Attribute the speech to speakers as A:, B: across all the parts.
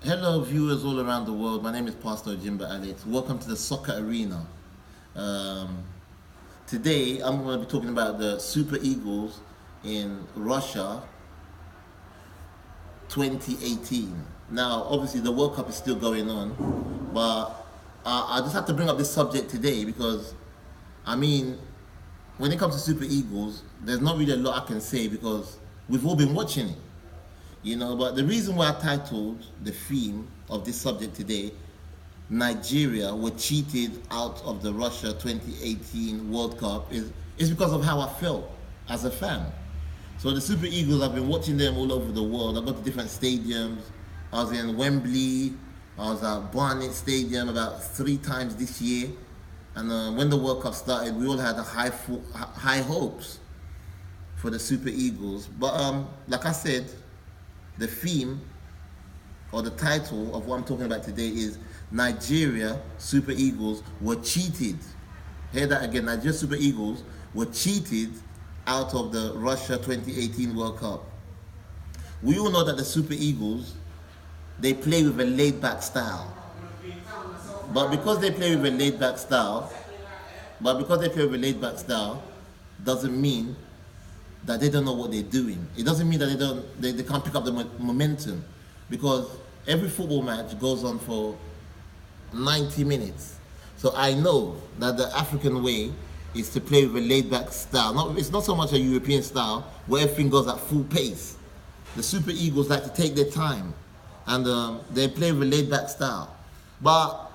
A: Hello, viewers all around the world. My name is Pastor Jimba Alex. Welcome to the Soccer Arena. Um, Today, I'm going to be talking about the Super Eagles in Russia 2018. Now, obviously, the World Cup is still going on, but I just have to bring up this subject today because, I mean, when it comes to Super Eagles, there's not really a lot I can say because we've all been watching it. But the reason why I titled the theme of this subject today, Nigeria were cheated out of the Russia 2018 World Cup, is because of how I felt as a fan. So the Super Eagles, I've been watching them all over the world. I got to different stadiums. I was in Wembley. I was at Barnet Stadium about 3 times this year. And when the World Cup started, we all had high hopes for the Super Eagles. But like I said, the theme or the title of what I'm talking about today is Nigeria Super Eagles were cheated. Hear that again, Nigeria Super Eagles were cheated out of the Russia 2018 World Cup. We all know that the Super Eagles, they play with a laid-back style. But because they play with a laid-back style, doesn't mean that they don't know what they're doing. It doesn't mean that they can't pick up the momentum, because every football match goes on for 90 minutes. So I know that the African way is to play with a laid-back style. It's not so much a European style where everything goes at full pace. The Super Eagles like to take their time, and they play with a laid-back style. But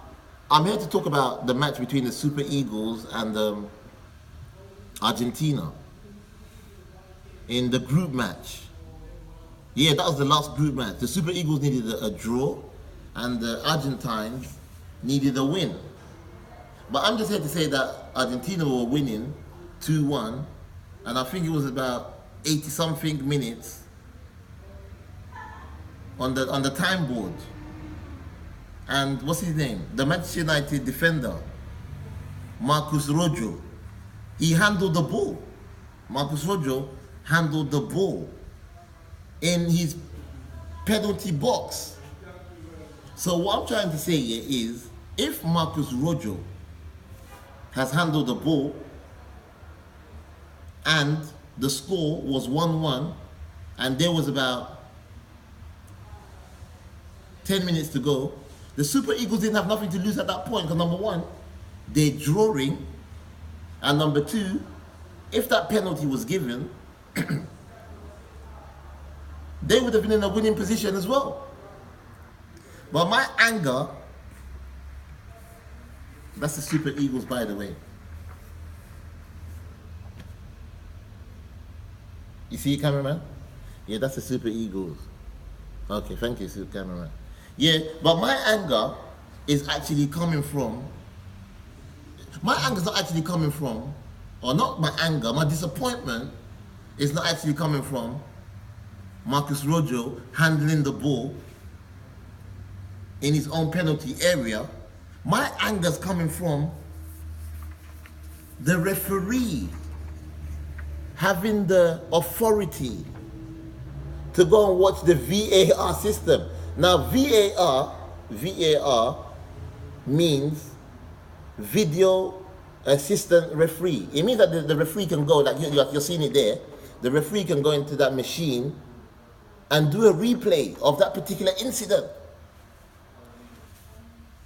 A: I'm here to talk about the match between the Super Eagles and Argentina in the group match. Yeah, that was the last group match. The Super Eagles needed a draw, and the Argentines needed a win. But I'm just here to say that Argentina were winning 2-1, and I think it was about 80-something minutes on the time board. And what's his name? The Manchester United defender, Marcus Rojo, he handled the ball. Marcus Rojo handled the ball in his penalty box. So what I'm trying to say here is, if Marcus Rojo has handled the ball and the score was 1-1 and there was about 10 minutes to go, the Super Eagles didn't have nothing to lose at that point, because number one, they're drawing, and number two, if that penalty was given, they would have been in a winning position as well. But my anger, that's the Super Eagles, by the way. You see it, cameraman? Yeah, that's the Super Eagles. Okay, thank you, cameraman. Yeah, but my anger is actually coming from, or not my anger, my disappointment is not actually coming from Marcus Rojo handling the ball in his own penalty area. My anger is coming from the referee having the authority to go and watch the VAR system. Now, VAR means video assistant referee. It means that the referee can go, like you're seeing it there, the referee can go into that machine and do a replay of that particular incident.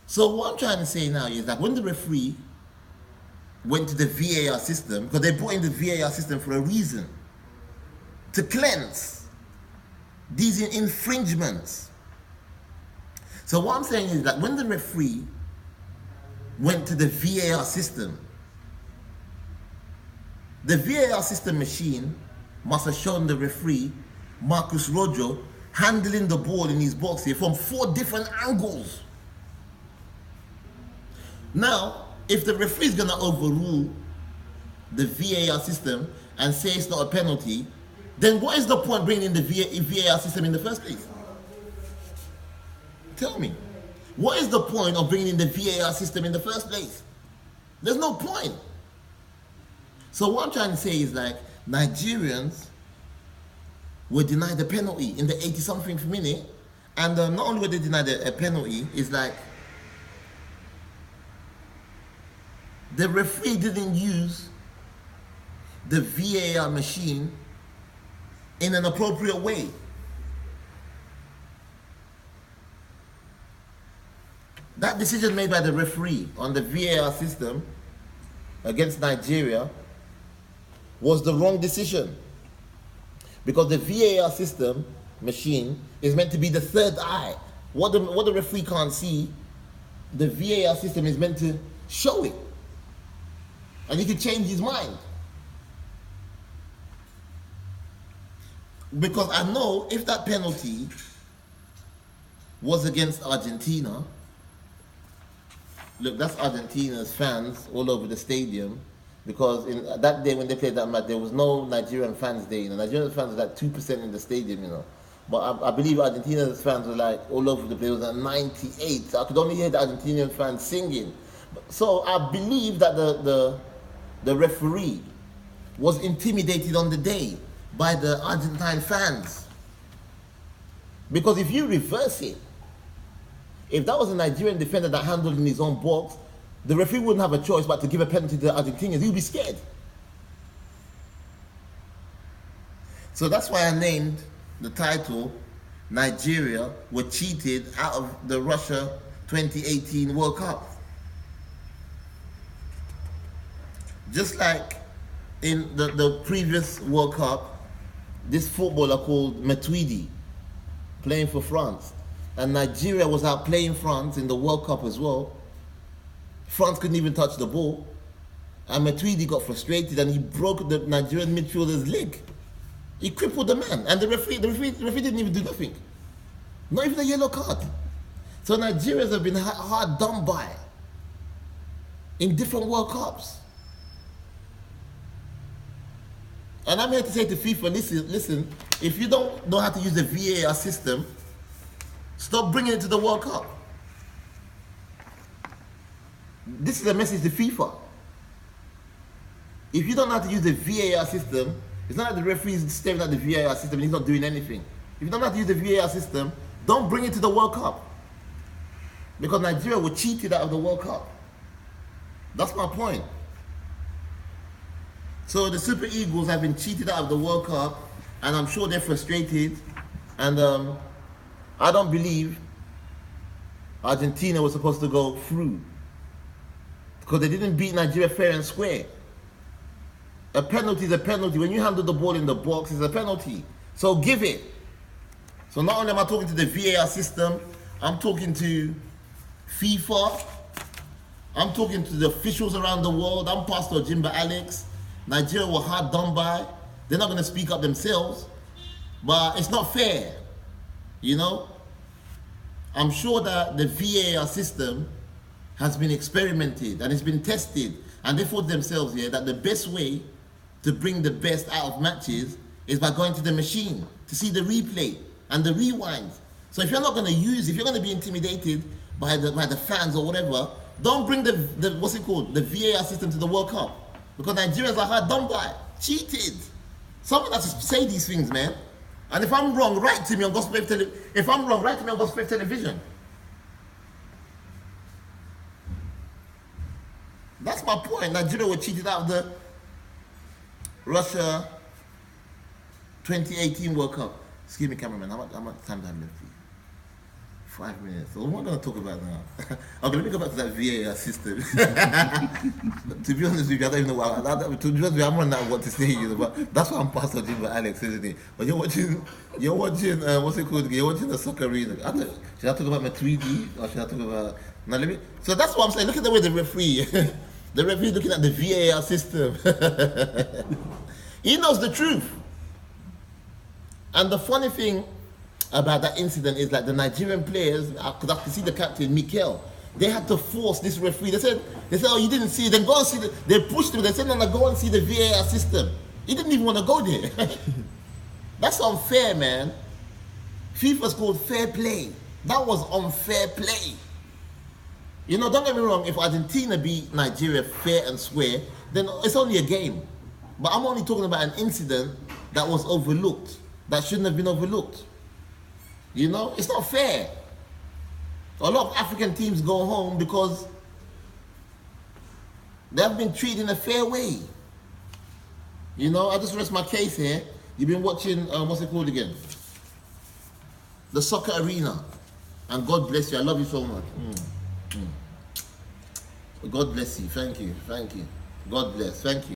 A: So what I'm trying to say now is that when the referee went to the VAR system, because they brought in the VAR system for a reason, to cleanse these infringements. So what I'm saying is that when the referee went to the VAR system, the VAR system machine must have shown the referee Marcus Rojo handling the ball in his box here from 4 different angles. Now, if the referee is going to overrule the VAR system and say it's not a penalty, then what is the point bringing in the VAR system in the first place? Tell me. What is the point of bringing in the VAR system in the first place? There's no point. So what I'm trying to say is, like, Nigerians were denied the penalty in the 80-something minute, And not only were they denied a penalty, it's like the referee didn't use the VAR machine in an appropriate way. That decision made by the referee on the VAR system against Nigeria was the wrong decision. Because the VAR system machine is meant to be the third eye. What the referee can't see, the VAR system is meant to show it. And he could change his mind. Because I know if that penalty was against Argentina, look, that's Argentina's fans all over the stadium. Because in that day when they played that match, there was no Nigerian fans there. Nigerian fans were like 2% in the stadium, But I believe Argentina's fans were like all over the place. It was at 98. So I could only hear the Argentinian fans singing. So I believe that the referee was intimidated on the day by the Argentine fans. Because if you reverse it, if that was a Nigerian defender that handled in his own box, the referee wouldn't have a choice but to give a penalty to the Argentinians. He would be scared. So that's why I named the title, Nigeria were cheated out of the Russia 2018 World Cup. Just like in the previous World Cup, this footballer called Matuidi, playing for France, and Nigeria was out playing France in the World Cup as well. France couldn't even touch the ball, and Matuidi got frustrated and he broke the Nigerian midfielder's leg. He crippled the man, and the referee didn't even do nothing. Not even a yellow card. So Nigerians have been hard done by in different World Cups. And I'm here to say to FIFA, listen, if you don't know how to use the VAR system, stop bringing it to the World Cup. This is a message to FIFA. If you don't know how to use the VAR system, it's not like the referee is staring at the VAR system and he's not doing anything. If you don't know how to use the VAR system, don't bring it to the World Cup. Because Nigeria were cheated out of the World Cup. That's my point. So the Super Eagles have been cheated out of the World Cup, and I'm sure they're frustrated. And I don't believe Argentina was supposed to go through, because they didn't beat Nigeria fair and square. A penalty is a penalty. When you handle the ball in the box, it's a penalty. So give it. So not only am I talking to the VAR system, I'm talking to FIFA. I'm talking to the officials around the world. I'm Pastor Jimba Alex. Nigeria were hard done by. They're not going to speak up themselves. But it's not fair. I'm sure that the VAR system has been experimented and it's been tested. And they thought themselves here that the best way to bring the best out of matches is by going to the machine to see the replay and the rewinds. So if you're not going to use, if you're going to be intimidated by the fans or whatever, don't bring the the VAR system to the World Cup. Because Nigerians are hard done by, cheated. Someone has to say these things, man. And if I'm wrong, write to me on Gospelfaith Television. If I'm wrong, write to me on Gospelfaith Television. That's my point. Nigeria were cheated out of the Russia 2018 World Cup. Excuse me, cameraman. How much time do I have left for you? 5 minutes. So what am I going to talk about now? Okay, let me go back to that VAR system. To be honest with you, I don't even know what. To be honest with you, I'm running out of what to say. But that's why I'm Pastor Jimba Alex, isn't it? But you're watching. What's it called? You're watching the soccer arena. Should I talk about my 3D or should I talk about? Now let me. So that's what I'm saying. Look at the way the referee. The referee looking at the VAR system. He knows the truth. And the funny thing about that incident is that the Nigerian players, because I could see the captain, Mikel, they had to force this referee. They said, oh, you didn't see it, then go and see it. They pushed him, they said, no, go and see the VAR system. He didn't even want to go there. That's unfair, man. FIFA's called fair play. That was unfair play. Don't get me wrong, if Argentina beat Nigeria fair and square, then it's only a game. But I'm only talking about an incident that was overlooked, that shouldn't have been overlooked. You know, it's not fair. A lot of African teams go home because they have been treated in a fair way. You know, I just rest my case here. You've been watching, what's it called again? The Soccer Arena. And God bless you. I love you so much. God bless you. Thank you. Thank you. God bless. Thank you.